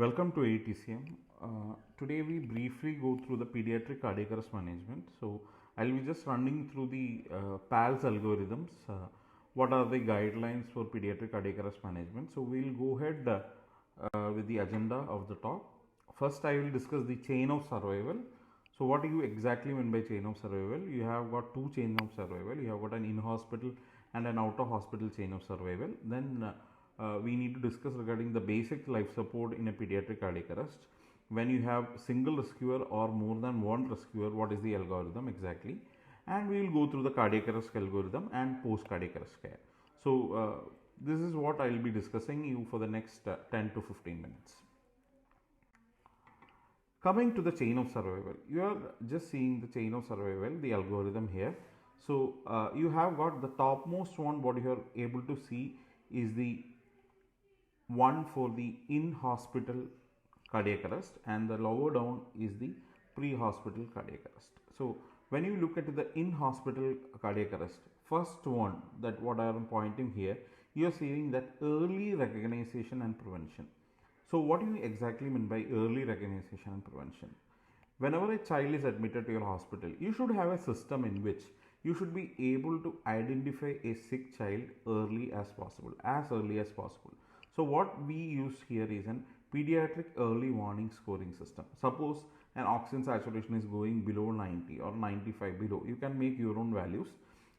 Welcome to AETCM. Today we briefly go through the pediatric cardiac arrest management. So I'll be just running through the PALS algorithms. What are the guidelines for pediatric cardiac arrest management? So we'll go ahead with the agenda of the talk. First, I will discuss the chain of survival. So what do you exactly mean by chain of survival? You have got two chains of survival. You have got an in-hospital and an out-of-hospital chain of survival. Then we need to discuss regarding the basic life support in a pediatric cardiac arrest. When you have single rescuer or more than one rescuer, what is the algorithm exactly? And we will go through the cardiac arrest algorithm and post cardiac arrest care. So this is what I will be discussing you for the next 10 to 15 minutes. Coming to the chain of survival, you are just seeing the chain of survival, the algorithm here. So you have got the topmost one, what you are able to see is the one for the in-hospital cardiac arrest, and the lower down is the pre-hospital cardiac arrest. So when you look at the in-hospital cardiac arrest, first one, that what I am pointing here, you are seeing that early recognition and prevention. So what do you exactly mean by early recognition and prevention? Whenever a child is admitted to your hospital, you should have a system in which you should be able to identify a sick child early as possible, as early as possible. So what we use here is an pediatric early warning scoring system. Suppose an oxygen saturation is going below 90 or 95 below, you can make your own values.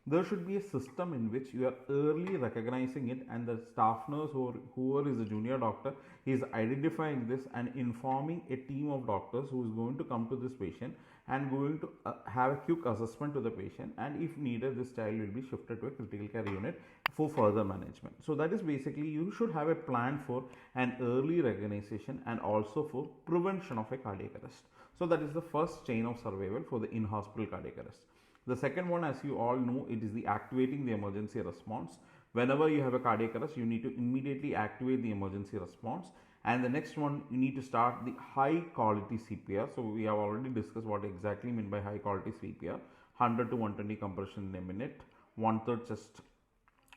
There should be a system in which you are early recognizing it, and the staff nurse or whoever is a junior doctor is identifying this and informing a team of doctors who is going to come to this patient and going to have a quick assessment to the patient, and if needed this child will be shifted to a critical care unit for further management. So that is basically, you should have a plan for an early recognition and also for prevention of a cardiac arrest. So that is the first chain of survival for the in-hospital cardiac arrest. The second one, as you all know, it is the activating the emergency response. Whenever you have a cardiac arrest, you need to immediately activate the emergency response. And the next one, you need to start the high quality CPR. So we have already discussed what exactly mean by high quality CPR. 100 to 120 compression in a minute, 1/3 chest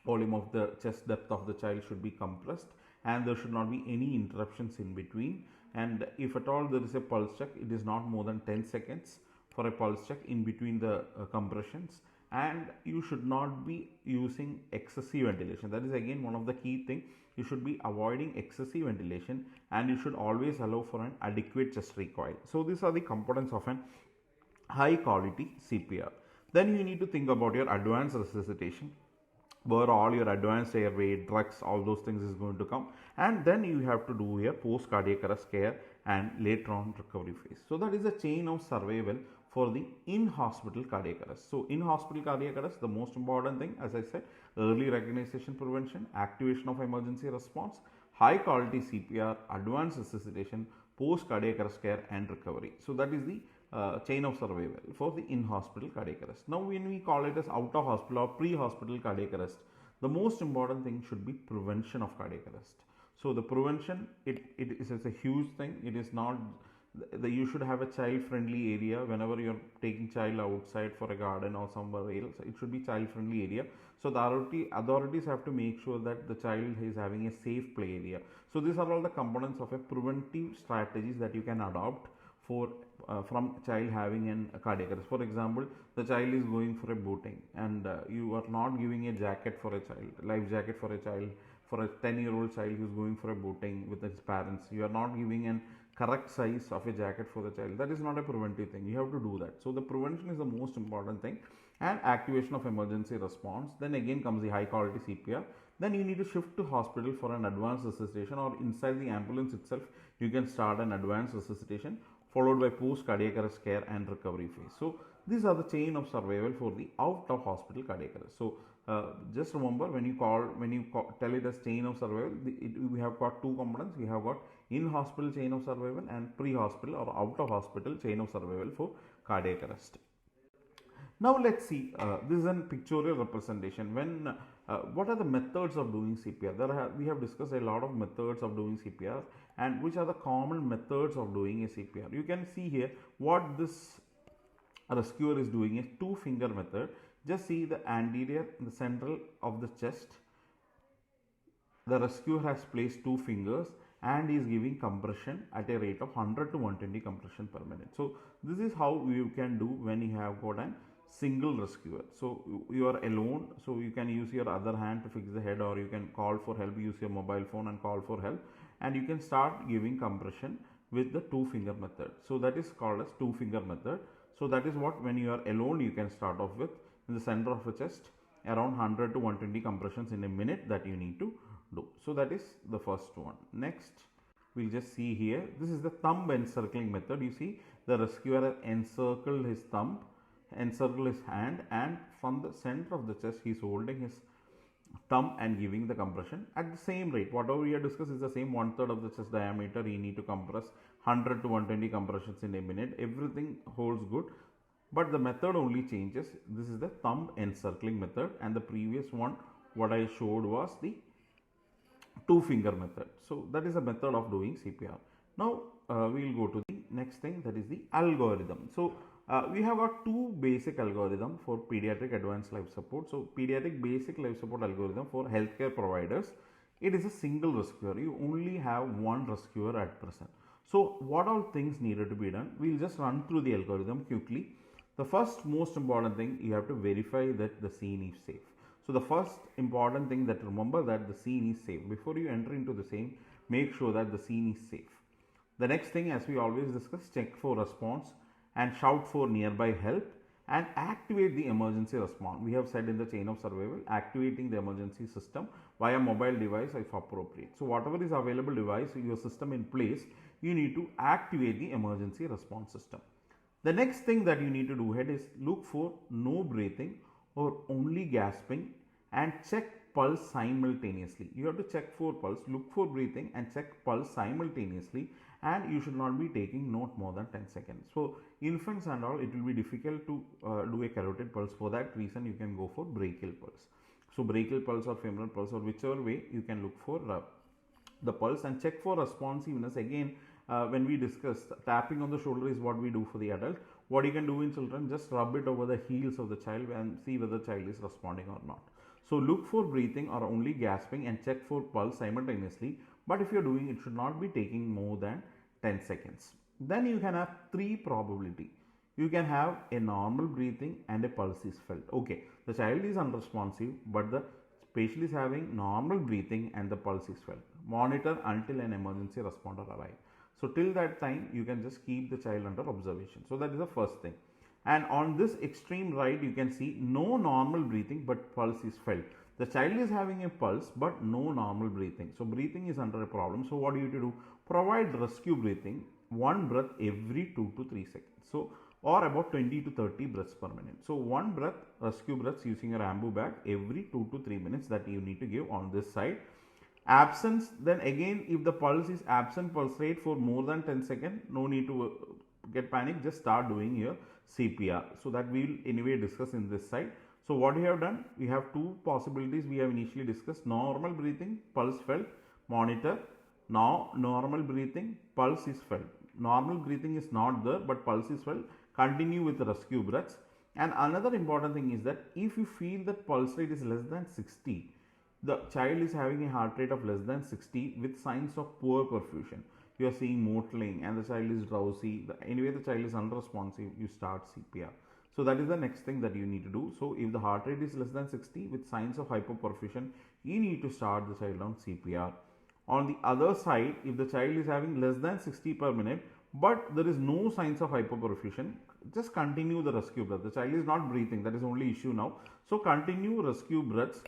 volume of the chest depth of the child should be compressed, and there should not be any interruptions in between. And if at all there is a pulse check, it is not more than 10 seconds for a pulse check in between the compressions, and you should not be using excessive ventilation. That is again one of the key thing. You should be avoiding excessive ventilation, and you should always allow for an adequate chest recoil. So these are the components of an high quality CPR. Then you need to think about your advanced resuscitation, where all your advanced airway, drugs, all those things is going to come, and then you have to do your post cardiac arrest care and later on recovery phase. So that is a chain of survival for the in-hospital cardiac arrest. So in-hospital cardiac arrest, the most important thing, as I said, early recognition, prevention, activation of emergency response, high quality CPR, advanced resuscitation, post cardiac arrest care and recovery. So that is the chain of survival for the in-hospital cardiac arrest. Now when we call it as out-of-hospital or pre-hospital cardiac arrest, the most important thing should be prevention of cardiac arrest. So the prevention, it is a huge thing. It is not you should have a child friendly area whenever you're taking child outside for a garden or somewhere else. It should be child friendly area. So the authorities have to make sure that the child is having a safe play area. So these are all the components of a preventive strategies that you can adopt for from child having a cardiac arrest. For example, the child is going for a boating, and you are not giving a jacket for a child, life jacket for a child, for a 10-year-old child who is going for a boating with his parents. You are not giving an correct size of a jacket for the child. That is not a preventive thing. You have to do that. So the prevention is the most important thing, and activation of emergency response. Then again comes the high quality CPR. Then you need to shift to hospital for an advanced resuscitation, or inside the ambulance itself you can start an advanced resuscitation followed by post cardiac arrest care and recovery phase. So these are the chain of survival for the out of hospital cardiac arrest. So just remember, when you tell it as chain of survival, we have got two components. We have got in-hospital chain of survival and pre-hospital or out-of-hospital chain of survival for cardiac arrest. Now let's see, this is a pictorial representation. What are the methods of doing CPR? We have discussed a lot of methods of doing CPR, and which are the common methods of doing a CPR. You can see here what this rescuer is doing is two-finger method. Just see the anterior, the central of the chest. The rescuer has placed two fingers and is giving compression at a rate of 100 to 120 compression per minute. So this is how you can do when you have got a single rescuer. So you are alone, so you can use your other hand to fix the head, or you can call for help, use your mobile phone and call for help, and you can start giving compression with the two finger method. So that is called as two finger method. So that is what, when you are alone, you can start off with in the center of the chest around 100 to 120 compressions in a minute that you need to do. So that is the first one. Next, we'll just see here, this is the thumb encircling method. You see the rescuer has encircled his thumb, encircle his hand, and from the center of the chest he is holding his thumb and giving the compression at the same rate. Whatever we have discussed is the same, 1/3 of the chest diameter you need to compress, 100 to 120 compressions in a minute. Everything holds good, but the method only changes. This is the thumb encircling method, and the previous one what I showed was the two finger method. So that is a method of doing CPR. Now we will go to the next thing, that is the algorithm. So we have got two basic algorithm for pediatric advanced life support. So pediatric basic life support algorithm for healthcare providers, it is a single rescuer. You only have one rescuer at present. So what all things needed to be done, we will just run through the algorithm quickly. The first most important thing, you have to verify that the scene is safe. So the first important thing, that remember that the scene is safe. Before you enter into the scene, make sure that the scene is safe. The next thing, as we always discuss, check for response and shout for nearby help and activate the emergency response. We have said in the chain of survival, activating the emergency system via mobile device if appropriate. So whatever is available device, your system in place, you need to activate the emergency response system. The next thing that you need to do here is look for no breathing or only gasping and check pulse simultaneously. You have to check for pulse, look for breathing and check pulse simultaneously, and you should not be taking not more than 10 seconds. So infants and all, it will be difficult to do a carotid pulse. For that reason, you can go for brachial pulse. So brachial pulse or femoral pulse, or whichever way, you can look for the pulse and check for responsiveness. Again, when we discussed, tapping on the shoulder is what we do for the adult. What you can do in children, just rub it over the heels of the child and see whether the child is responding or not. So look for breathing or only gasping and check for pulse simultaneously. But if you are doing, it should not be taking more than 10 seconds. Then you can have three probability. You can have a normal breathing and a pulse is felt. Okay, the child is unresponsive, but the patient is having normal breathing and the pulse is felt. Monitor until an emergency responder arrives. So till that time, you can just keep the child under observation. So that is the first thing. And on this extreme right, you can see no normal breathing, but pulse is felt. The child is having a pulse, but no normal breathing. So breathing is under a problem. So what do you do? Provide rescue breathing, one breath every 2 to 3 seconds. So, or about 20 to 30 breaths per minute. So one breath, rescue breaths using your ambu bag every 2 to 3 minutes that you need to give on this side. Absence, then again, if the pulse is absent pulse rate for more than 10 seconds, no need to get panic, just start doing your CPR. So that we will anyway discuss in this side. So what we have done, we have two possibilities we have initially discussed: normal breathing, pulse felt, monitor. Now normal breathing, pulse is felt. Normal breathing is not there, but pulse is felt. Continue with the rescue breaths. And another important thing is that if you feel that pulse rate is less than 60, the child is having a heart rate of less than 60 with signs of poor perfusion, you are seeing mottling and the child is drowsy, anyway the child is unresponsive, you start CPR. So that is the next thing that you need to do. So if the heart rate is less than 60 with signs of hypoperfusion, you need to start the child on CPR. On the other side, if the child is having less than 60 per minute, but there is no signs of hypoperfusion, just continue the rescue breath. The child is not breathing, that is only issue now. So continue rescue breaths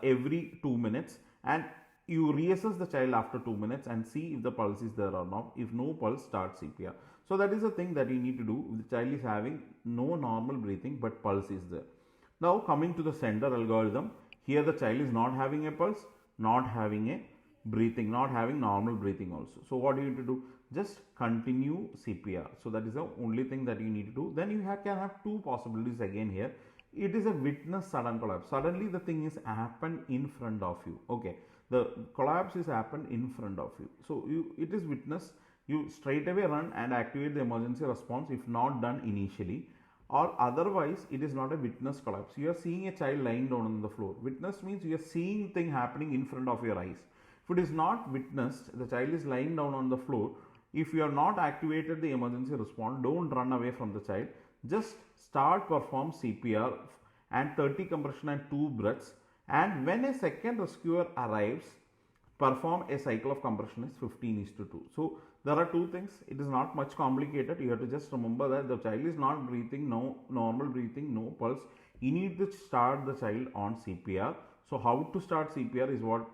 every 2 minutes, and you reassess the child after 2 minutes and see if the pulse is there or not. If no pulse, start CPR. So that is the thing that you need to do. If the child is having no normal breathing but pulse is there. Now coming to the center algorithm, here the child is not having a pulse, not having a breathing, not having normal breathing also. So what do you need to do? Just continue CPR. So that is the only thing that you need to do. Then you can have two possibilities again here. It is a witness sudden collapse. Suddenly the thing is happened in front of you. Okay, the collapse is happened in front of you. So it is witness. You straight away run and activate the emergency response if not done initially, or otherwise it is not a witness collapse. You are seeing a child lying down on the floor. Witness means you are seeing thing happening in front of your eyes. If it is not witnessed, the child is lying down on the floor, if you have not activated the emergency response, don't run away from the child. Just start perform CPR and 30 compression and 2 breaths, and when a second rescuer arrives, perform a cycle of compression is 15:2. So there are two things. It is not much complicated. You have to just remember that the child is not breathing, no normal breathing, no pulse. You need to start the child on CPR. So how to start CPR is what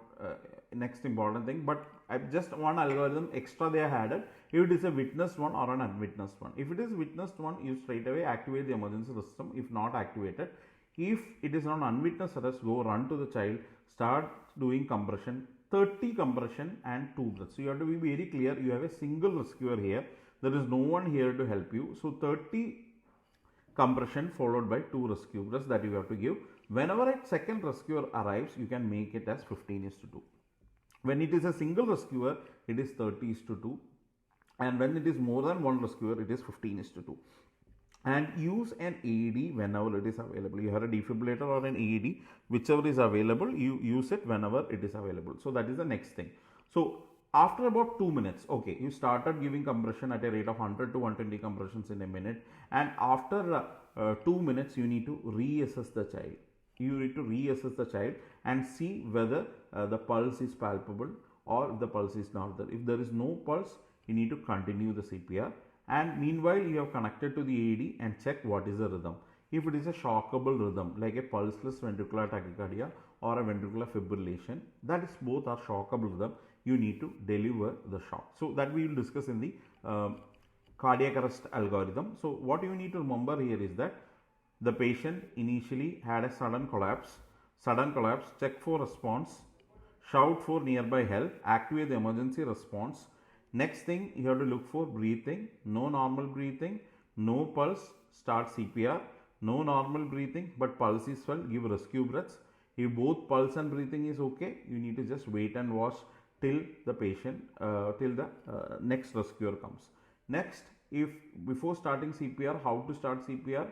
next important thing. But just one algorithm extra they have added. If it is a witnessed one or an unwitnessed one. If it is witnessed one, you straight away activate the emergency system. If not activated, if it is not unwitnessed arrest, go run to the child, start doing compression, 30 compression and 2 breaths. So you have to be very clear, you have a single rescuer here, there is no one here to help you. So 30 compression followed by 2 rescue breaths that you have to give. Whenever a second rescuer arrives, you can make it as 15:2. When it is a single rescuer, it is 30:2, and when it is more than one rescuer, it is 15:2. And use an AED whenever it is available. You have a defibrillator or an AED, whichever is available, you use it whenever it is available. So that is the next thing. So after about 2 minutes, okay, you started giving compression at a rate of 100 to 120 compressions in a minute, and after 2 minutes, you need to reassess the child. You need to reassess the child and see whether the pulse is palpable or the pulse is not there. If there is no pulse, you need to continue the CPR. And meanwhile, you have connected to the AED and check what is the rhythm. If it is a shockable rhythm, like a pulseless ventricular tachycardia or a ventricular fibrillation, that is both are shockable rhythm, you need to deliver the shock. So that we will discuss in the cardiac arrest algorithm. So what you need to remember here is that the patient initially had a sudden collapse, check for response, shout for nearby help, activate the emergency response. Next thing, you have to look for breathing, no normal breathing, no pulse, start CPR, no normal breathing but pulse is well, give rescue breaths. If both pulse and breathing is okay, you need to just wait and watch till the patient, till the next rescuer comes. Next, if before starting CPR, how to start CPR?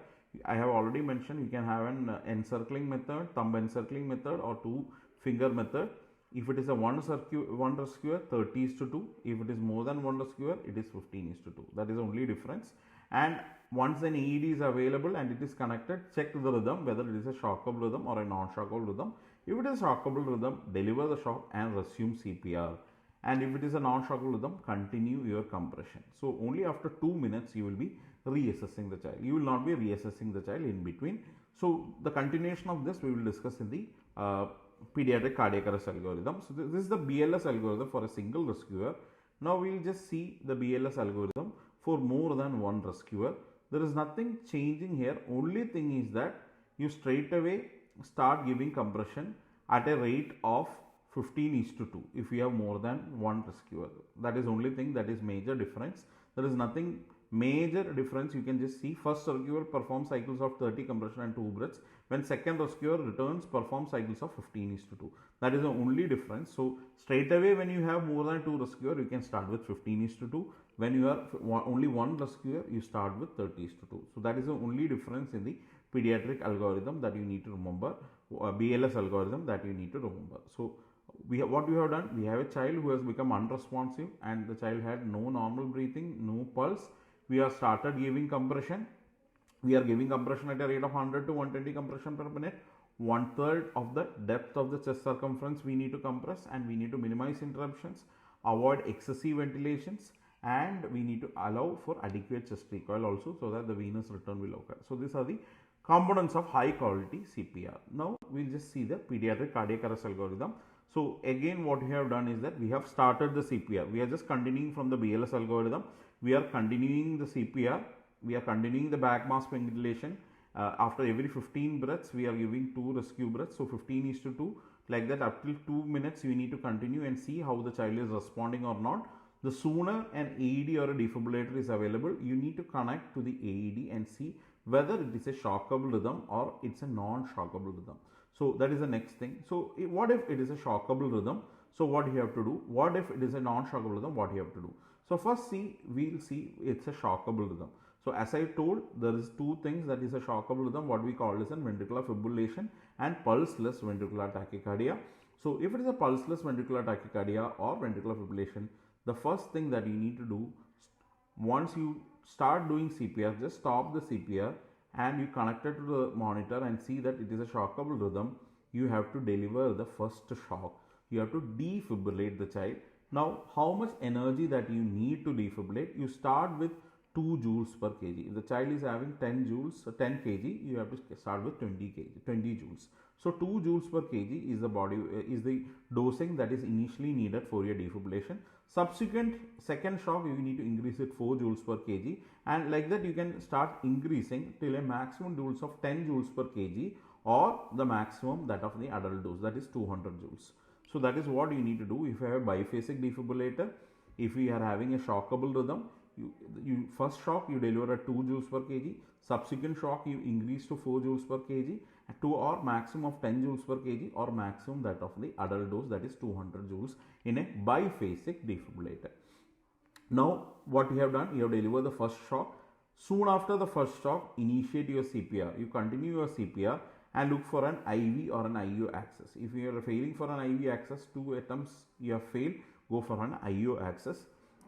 I have already mentioned you can have an encircling method, thumb encircling method or 2-finger method. If it is a one rescuer, 30:2. If it is more than one rescuer, it is 15:2. That is the only difference. And once an AED is available and it is connected, check the rhythm whether it is a shockable rhythm or a non-shockable rhythm. If it is a shockable rhythm, deliver the shock and resume CPR. And if it is a non-shockable rhythm, continue your compression. So only after 2 minutes you will be reassessing the child. You will not be reassessing the child in between. So the continuation of this we will discuss in the pediatric cardiac arrest algorithm. So this is the BLS algorithm for a single rescuer. Now we will just see the BLS algorithm for more than one rescuer. There is nothing changing here. Only thing is that you straight away start giving compression at a rate of 15:2 if you have more than one rescuer. That is only thing that is major difference. There is nothing major difference. You can just see first rescuer performs cycles of 30 compression and 2 breaths. When second rescuer returns, perform cycles of 15:2. That is the only difference. So straight away when you have more than 2 rescuer, you can start with 15:2. When you are only one rescuer, you start with 30:2. So that is the only difference in the pediatric algorithm that you need to remember, BLS algorithm that you need to remember. So what we have done, we have a child who has become unresponsive and the child had no normal breathing, no pulse. We have started giving compression. We are giving compression at a rate of 100 to 120 compression per minute. 1/3 of the depth of the chest circumference we need to compress, and we need to minimize interruptions, avoid excessive ventilations, and we need to allow for adequate chest recoil also so that the venous return will occur. So these are the components of high quality CPR. Now we will just see the pediatric cardiac arrest algorithm. So again what we have done is that we have started the CPR. We are just continuing from the BLS algorithm. We are continuing the CPR. We are continuing the back mask ventilation. After every 15 breaths, we are giving 2 rescue breaths. So 15:2, like that up till 2 minutes, you need to continue and see how the child is responding or not. The sooner an AED or a defibrillator is available, you need to connect to the AED and see whether it is a shockable rhythm or it's a non-shockable rhythm. So that is the next thing. So what if it is a shockable rhythm? So what you have to do? What if it is a non-shockable rhythm? What you have to do? So first we'll see it's a shockable rhythm. So as I told, there is two things that is a shockable rhythm, what we call as a ventricular fibrillation and pulseless ventricular tachycardia. So if it is a pulseless ventricular tachycardia or ventricular fibrillation, the first thing that you need to do, once you start doing CPR, just stop the CPR and you connect it to the monitor and see that it is a shockable rhythm. You have to deliver the first shock. You have to defibrillate the child. Now, how much energy that you need to defibrillate? You start with 2 joules per kg. If the child is having 10 joules, 10 kg, you have to start with 20 kg, 20 joules. So 2 joules per kg is the dosing that is initially needed for your defibrillation. Subsequent second shock, you need to increase it 4 joules per kg, and like that you can start increasing till a maximum dose of 10 joules per kg, or the maximum that of the adult dose, that is 200 joules. So that is what you need to do. If you have a biphasic defibrillator, if you are having a shockable rhythm, you first shock you deliver at 2 joules per kg, subsequent shock you increase to 4 joules per kg, to or maximum of 10 joules per kg, or maximum that of the adult dose, that is 200 joules in a biphasic defibrillator. Now what you have done, you have delivered the first shock. Soon after the first shock, initiate your CPR. You continue your CPR and look for an IV or an IO access. If you are failing for an IV access, 2 attempts you have failed, go for an IO access.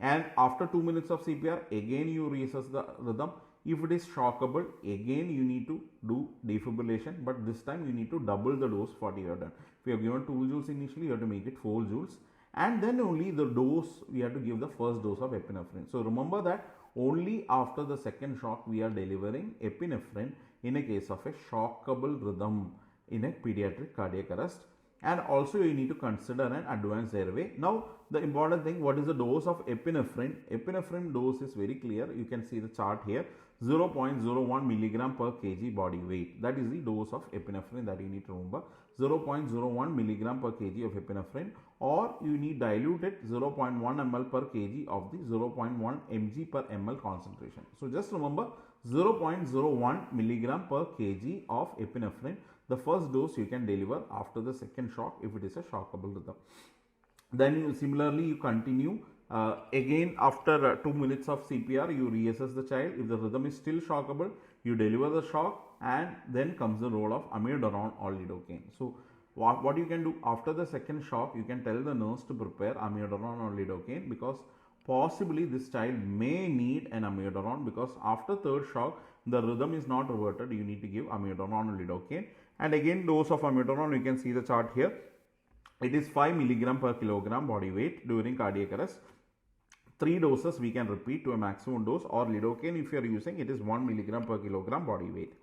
And after 2 minutes of CPR, again you reassess the rhythm. If it is shockable, again you need to do defibrillation, but this time you need to double the dose what you have done. If you have given 2 joules initially, you have to make it 4 joules, and then only the dose we have to give the first dose of epinephrine. So remember that only after the second shock we are delivering epinephrine in a case of a shockable rhythm in a pediatric cardiac arrest. And also you need to consider an advanced airway. Now the important thing, what is the dose of epinephrine? Epinephrine dose is very clear. You can see the chart here, 0.01 milligram per kg body weight. That is the dose of epinephrine that you need to remember, 0.01 milligram per kg of epinephrine, or you need diluted 0.1 ml per kg of the 0.1 mg per ml concentration. So just remember 0.01 milligram per kg of epinephrine, the first dose you can deliver after the second shock if it is a shockable rhythm. Then similarly you continue again after 2 minutes of CPR, you reassess the child. If the rhythm is still shockable, you deliver the shock, and then comes the role of amiodarone or lidocaine. So what you can do after the second shock, you can tell the nurse to prepare amiodarone or lidocaine, because possibly this child may need an amiodarone, because after third shock the rhythm is not reverted, you need to give amiodarone or lidocaine. And again, dose of amiodarone, you can see the chart here, it is 5 milligram per kilogram body weight during cardiac arrest. 3 doses we can repeat to a maximum dose, or lidocaine if you are using, it is 1 milligram per kilogram body weight.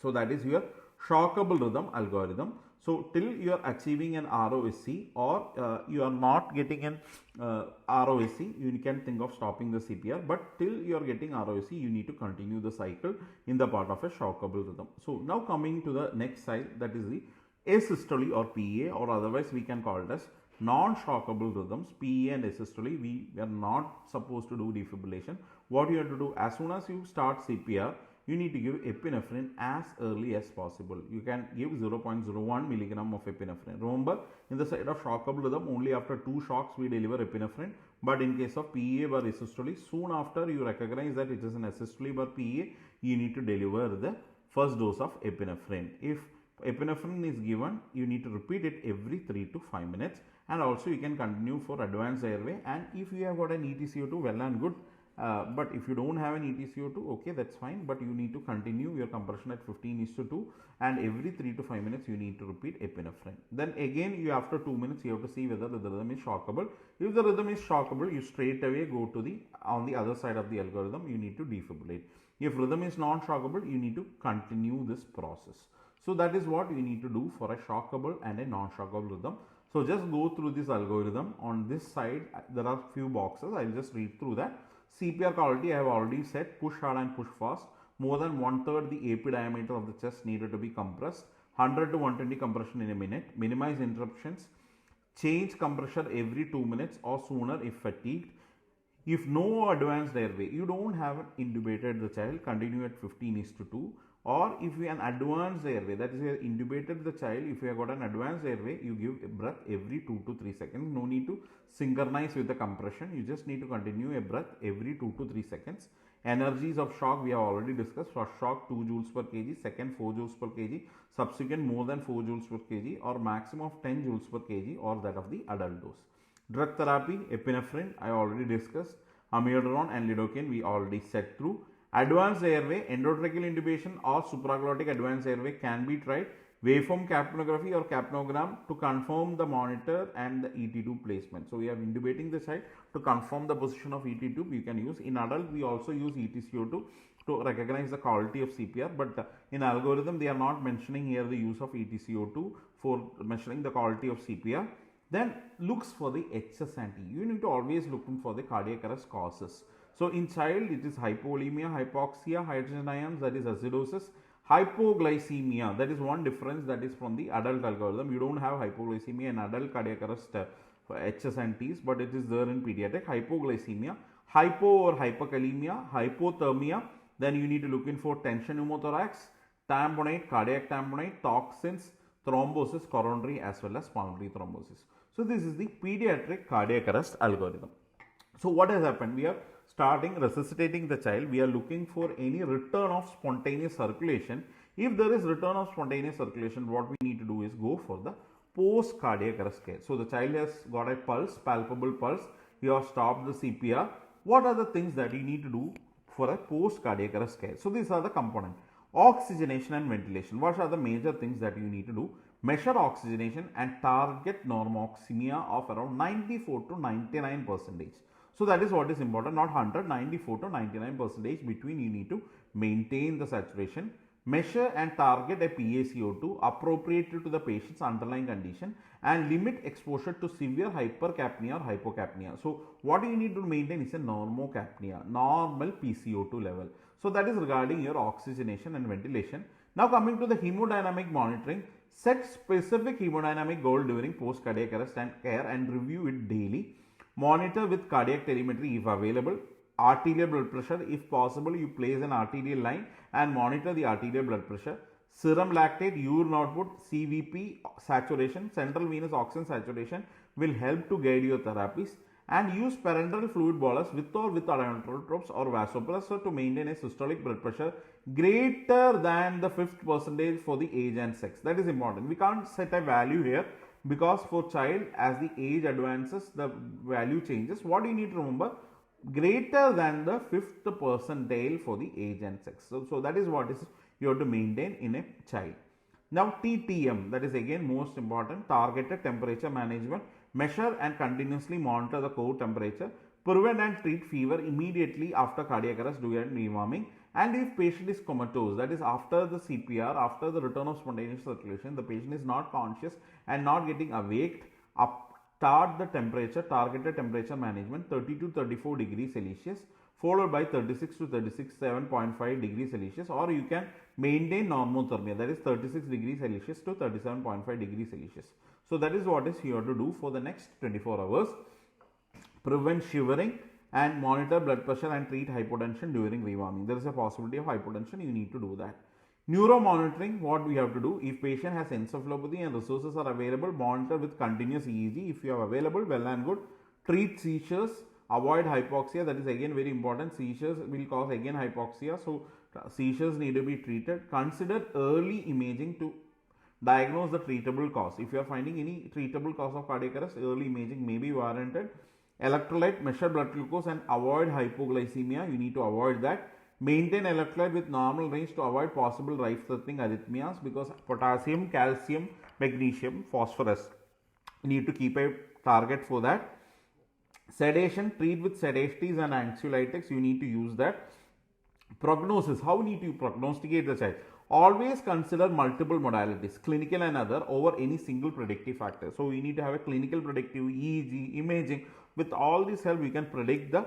So that is your shockable rhythm algorithm. So till you are achieving an ROSC, or you are not getting an ROSC, you can think of stopping the CPR, but till you are getting ROSC, you need to continue the cycle in the part of a shockable rhythm. So now coming to the next side, that is the asystole or PA, or otherwise we can call it as non-shockable rhythms. PA and asystole, we are not supposed to do defibrillation. What you have to do, as soon as you start CPR, you need to give epinephrine as early as possible. You can give 0.01 milligram of epinephrine. Remember, in the side of shockable rhythm, only after 2 shocks we deliver epinephrine. But in case of PA or asystole, soon after you recognize that it is an asystole or PA, you need to deliver the first dose of epinephrine. If epinephrine is given, you need to repeat it every 3 to 5 minutes. And also you can continue for advanced airway. And if you have got an ETCO2, well and good. But if you don't have an ETCO2, okay, that's fine, but you need to continue your compression at 15:2, and every 3 to 5 minutes you need to repeat epinephrine. Then again, you after 2 minutes you have to see whether the rhythm is shockable. If the rhythm is shockable, you straight away go to the on the other side of the algorithm, you need to defibrillate. If rhythm is non-shockable, you need to continue this process. So that is what you need to do for a shockable and a non-shockable rhythm. So just go through this algorithm. On this side there are few boxes, I will just read through that. CPR quality, I have already said, push hard and push fast. More than 1/3 the AP diameter of the chest needed to be compressed. 100 to 120 compression in a minute. Minimize interruptions. Change compression every 2 minutes or sooner if fatigued. If no advanced airway, you don't have intubated the child, continue at 15:2. Or if you have an advanced airway, that is you have intubated the child, if you have got an advanced airway, you give a breath every 2 to 3 seconds. No need to synchronize with the compression. You just need to continue a breath every 2 to 3 seconds. Energies of shock we have already discussed. First shock 2 joules per kg, second 4 joules per kg, subsequent more than 4 joules per kg or maximum of 10 joules per kg or that of the adult dose. Drug therapy, epinephrine I already discussed, amiodarone and lidocaine we already set through. Advanced airway, endotracheal intubation or supraglottic advanced airway can be tried. Waveform capnography or capnogram to confirm the monitor and the ET tube placement. So we are intubating the child to confirm the position of ET tube. You can use in adult. We also use ETCO2 to recognize the quality of CPR, but in algorithm they are not mentioning here the use of ETCO2 for measuring the quality of CPR. Then looks for the HS and T. You need to always look for the cardiac arrest causes. So in child it is hypovolemia, hypoxia, hydrogen ions, that is acidosis. Hypoglycemia, that is one difference that is from the adult algorithm. You don't have hypoglycemia in adult cardiac arrest for HS and Ts, but it is there in pediatric. Hypoglycemia, hypo or hyperkalemia, hypothermia. Then you need to look in for tension pneumothorax, tamponade, cardiac tamponade, toxins, thrombosis, coronary as well as pulmonary thrombosis. So this is the pediatric cardiac arrest algorithm. So what has happened? We are starting resuscitating the child. We are looking for any return of spontaneous circulation. If there is return of spontaneous circulation, what we need to do is go for the post cardiac arrest care. So the child has got a pulse, palpable pulse. You have stopped the CPR. What are the things that you need to do for a post cardiac arrest care? So these are the components. Oxygenation and ventilation. What are the major things that you need to do? Measure oxygenation and target normoxemia of around 94 to 99%. So that is what is important, not 100, 94 to 99% between you need to maintain the saturation. Measure and target a PaCO2 appropriate to the patient's underlying condition and limit exposure to severe hypercapnia or hypocapnia. So what you need to maintain is a normocapnia, normal PCO2 level. So that is regarding your oxygenation and ventilation. Now coming to the hemodynamic monitoring, set specific hemodynamic goal during post cardiac arrest and care and review it daily. Monitor with cardiac telemetry if available. Arterial blood pressure, if possible, you place an arterial line and monitor the arterial blood pressure. Serum lactate, urine output, CVP saturation, central venous oxygen saturation will help to guide your therapies. And use parenteral fluid bolus with or without inotropes or vasopressor to maintain a systolic blood pressure greater than the 5th percentage for the age and sex. That is important. We can't set a value here, because for child, as the age advances, the value changes. What you need to remember, greater than the 5th percentile for the age and sex. So that is what is you have to maintain in a child. Now TTM, that is again most important, targeted temperature management. Measure and continuously monitor the core temperature. Prevent and treat fever immediately after cardiac arrest during rewarming. And if patient is comatose, that is after the CPR, after the return of spontaneous circulation, the patient is not conscious and not getting awaked, start the temperature, targeted temperature management 30 to 34 degrees Celsius, followed by 36 to 37.5 degrees Celsius, or you can maintain normothermia, that is 36 degrees Celsius to 37.5 degrees Celsius. So that is what is you have to do for the next 24 hours. Prevent shivering and monitor blood pressure and treat hypotension during rewarming. There is a possibility of hypotension, you need to do that. Neuro monitoring, what we have to do, if patient has encephalopathy and resources are available, monitor with continuous EEG. If you are available, well and good. Treat seizures, avoid hypoxia, that is again very important. Seizures will cause again hypoxia, so seizures need to be treated. Consider early imaging to diagnose the treatable cause. If you are finding any treatable cause of cardiac arrest, early imaging may be warranted. Electrolyte, measure blood glucose and avoid hypoglycemia. You need to avoid that. Maintain electrolyte with normal range to avoid possible life-threatening arrhythmias, because potassium, calcium, magnesium, phosphorus. You need to keep a target for that. Sedation, treat with sedatives and anxiolytics. You need to use that. Prognosis, how need to prognosticate the child? Always consider multiple modalities, clinical and other, over any single predictive factor. So we need to have a clinical predictive, EEG, imaging. With all this help, we can predict the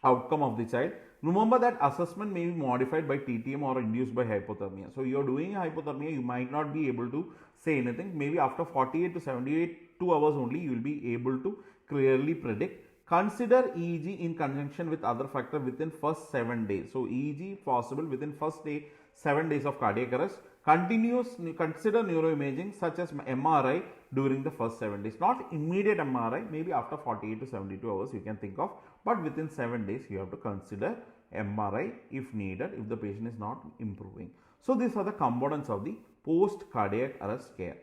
outcome of the child. Remember that assessment may be modified by TTM or induced by hypothermia. So you are doing hypothermia, you might not be able to say anything. Maybe after 48 to 72 hours only, you will be able to clearly predict. Consider EEG in conjunction with other factor within first 7 days. So EEG possible within first day 7 days of cardiac arrest. Consider neuroimaging such as MRI during the first 7 days. Not immediate MRI, maybe after 48 to 72 hours you can think of, but within 7 days you have to consider MRI if needed, if the patient is not improving. So these are the components of the post cardiac arrest care.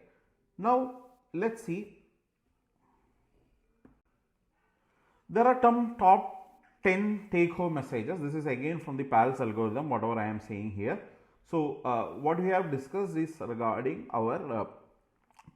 Now let's see. There are some top 10 take home messages. This is again from the PALS algorithm, whatever I am saying here. So what we have discussed is regarding our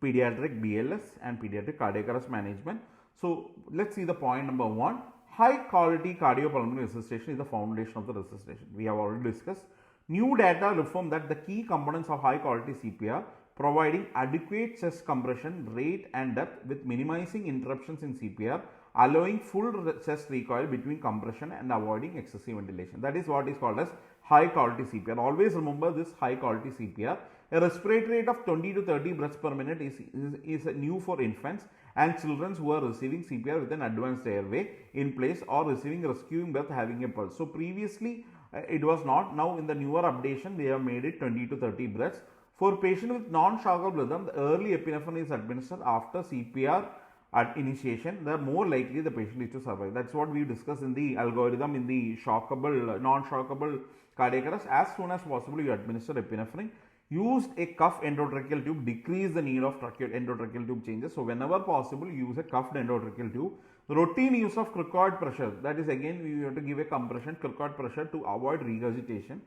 pediatric BLS and pediatric cardiac arrest management. So let's see the point number 1. High quality cardiopulmonary resuscitation is the foundation of the resuscitation. We have already discussed. New data reform that the key components of high quality CPR, providing adequate chest compression rate and depth with minimizing interruptions in CPR, allowing full chest recoil between compression and avoiding excessive ventilation. That is what is called as high quality CPR. Always remember this high quality CPR. A respiratory rate of 20 to 30 breaths per minute is new for infants and children who are receiving CPR with an advanced airway in place or receiving rescuing breath having a pulse. So previously it was not. Now in the newer updation they have made it 20 to 30 breaths. For patient with non-shockable rhythm, the early epinephrine is administered after CPR at initiation. The more likely the patient is to survive. That's what we discussed in the algorithm in the shockable, non-shockable cardiac arrest. As soon as possible you administer epinephrine. Used a cuff endotracheal tube, decrease the need of endotracheal tube changes. So whenever possible use a cuffed endotracheal tube. Routine use of cricoid pressure, that is again we have to give a compression cricoid pressure to avoid regurgitation.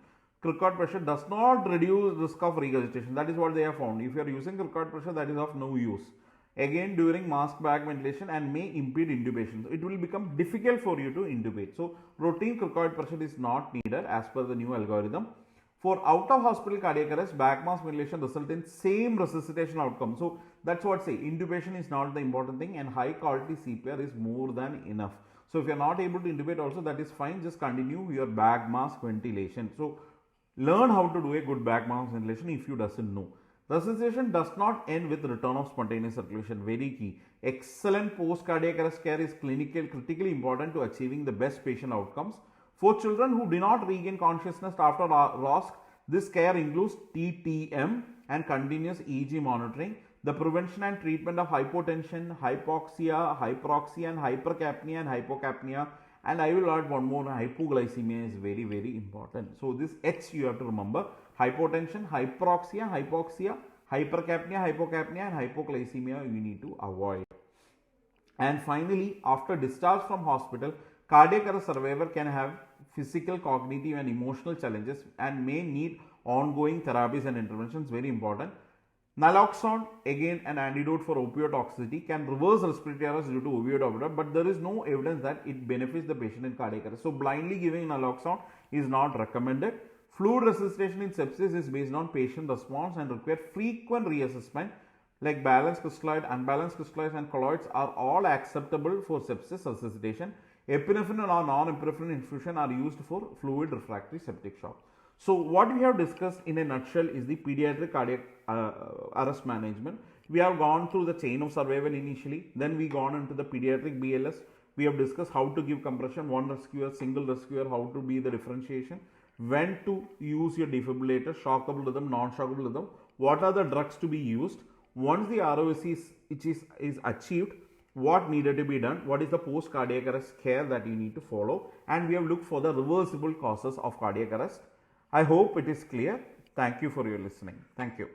Cricoid pressure does not reduce risk of regurgitation. That is what they have found. If you are using cricoid pressure, that is of no use. Again during mask bag ventilation and may impede intubation. So it will become difficult for you to intubate. So routine cricoid pressure is not needed as per the new algorithm. For out of hospital cardiac arrest, back mask ventilation result in same resuscitation outcome. So that's what say intubation is not the important thing and high quality CPR is more than enough. So if you are not able to intubate also, that is fine, just continue your back mask ventilation. So learn how to do a good back mask ventilation if you doesn't know. Resuscitation does not end with return of spontaneous circulation. Very key. Excellent post cardiac arrest care is critically important to achieving the best patient outcomes. For children who do not regain consciousness after ROSC, this care includes TTM and continuous EEG monitoring, the prevention and treatment of hypotension, hypoxia, hyperoxia and hypercapnia and hypocapnia, and I will add one more, hypoglycemia is very, very important. So this H you have to remember: hypotension, hyperoxia, hypoxia, hypercapnia, hypocapnia and hypoglycemia you need to avoid. And finally, after discharge from hospital, cardiac arrest survivor can have physical, cognitive and emotional challenges and may need ongoing therapies and interventions. Very important. Naloxone, again an antidote for opioid toxicity, can reverse respiratory arrest due to opioid overdose, but there is no evidence that it benefits the patient in cardiac arrest. So blindly giving naloxone is not recommended. Fluid resuscitation in sepsis is based on patient response and require frequent reassessment. Like balanced crystalloid, unbalanced crystalloids and colloids are all acceptable for sepsis resuscitation. Epinephrine or non-epinephrine infusion are used for fluid refractory septic shock. So what we have discussed in a nutshell is the pediatric cardiac arrest management. We have gone through the chain of survival initially, then we gone into the pediatric BLS. We have discussed how to give compression, one rescuer, single rescuer, how to be the differentiation, when to use your defibrillator, shockable rhythm, non-shockable rhythm, what are the drugs to be used. Once the ROC is achieved, what needed to be done, what is the post cardiac arrest care that you need to follow, and we have looked for the reversible causes of cardiac arrest. I hope it is clear. Thank you for your listening. Thank you.